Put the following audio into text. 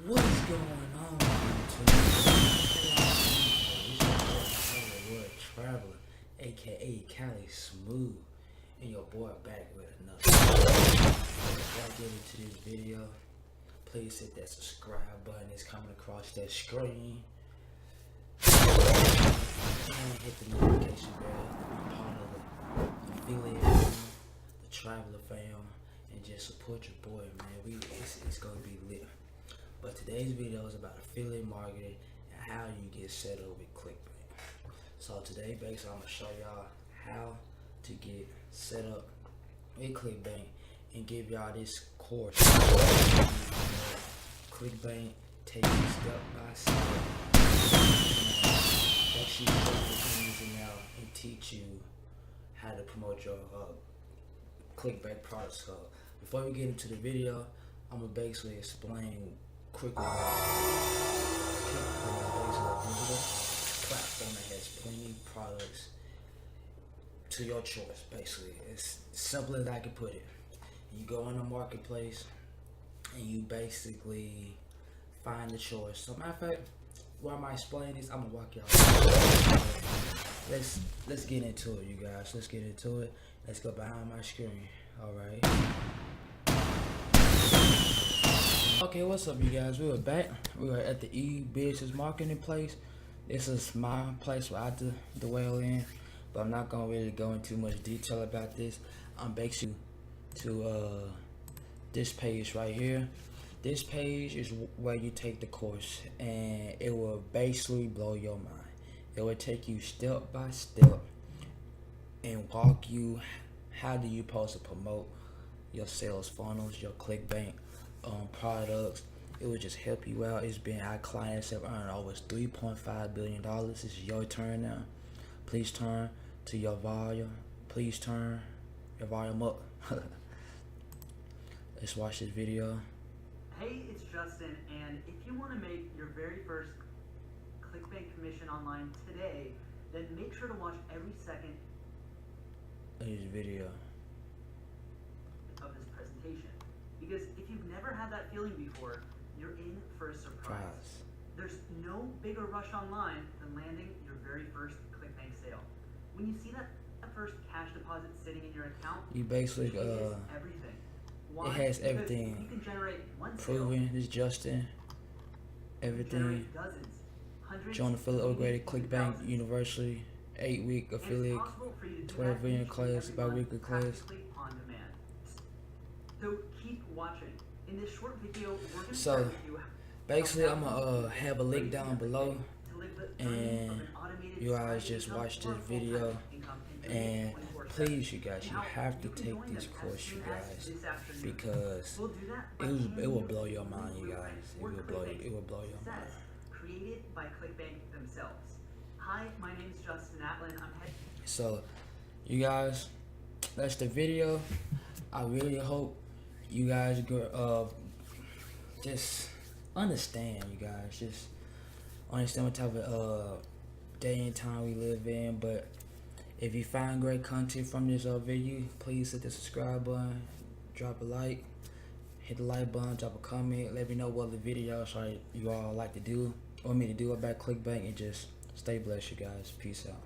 What is going on, YouTube? It's your boy Hollywood Traveler, aka Cali Smooth, and your boy back with another. Before I get into this video, please hit that subscribe button. It's coming across that screen. And hit the notification bell to be part of the affiliate fam, the Traveler fam, and just support your boy, man. It's gonna be lit. But today's video is about affiliate marketing and how you get set up with ClickBank. So today, basically, I'm gonna show y'all how to get set up with ClickBank and give y'all this course. ClickBank takes you step by step. Actually show you the ins and outs and teach you how to promote your ClickBank products. So before we get into the video, I'm gonna basically explain quickly ClickBank is a digital platform that has plenty of products to your choice. Basically, it's simple as I can put it. You go in the marketplace and you basically find the choice. So matter of fact, while I'm explaining this, I'm gonna walk y'all through. Let's get into it, you guys. Let's get into it. Let's go behind my screen. All right. Okay, what's up, you guys? We are back. We are at the e-business marketing place. This is my place where I dwell in, but I'm not gonna really go into much detail about this. I'm basically to this page right here. This page is where you take the course, and it will basically blow your mind. It will take you step by step and walk you how do you supposed to promote your sales funnels, your ClickBank products. It will just help you out. It's been, our clients have earned over $3.5 billion. This is your turn now. Please turn to your volume. Please turn your volume up. Let's watch this video. Hey, it's Justin, and if you want to make your very first ClickBank commission online today, then make sure to watch every second of this video of this presentation. Because if you've never had that feeling before, you're in for a surprise. There's no bigger rush online than landing your very first ClickBank sale. When you see that first cash deposit sitting in your account, you basically everything. It has everything. You can generate one proven. This Justin. Everything. Join affiliate upgraded ClickBank University. 8-week affiliate. 12 million class. Bi-weekly class. So keep watching. In this short video, we're going to so basically, I'm gonna have a link down below, and you guys just watch this video. And please, you guys, you have to take this course, you guys, because it will blow your mind, you guys. It will blow your mind. Created by ClickBank themselves. Hi, my name is Justin Atlin. So, you guys, that's the video. I really hope you guys just understand, you guys. Just understand what type of day and time we live in. But if you find great content from this video, please hit the subscribe button, drop a like, hit the like button, drop a comment, let me know what the videos you all like to do, or me to do about ClickBank, and just stay blessed, you guys. Peace out.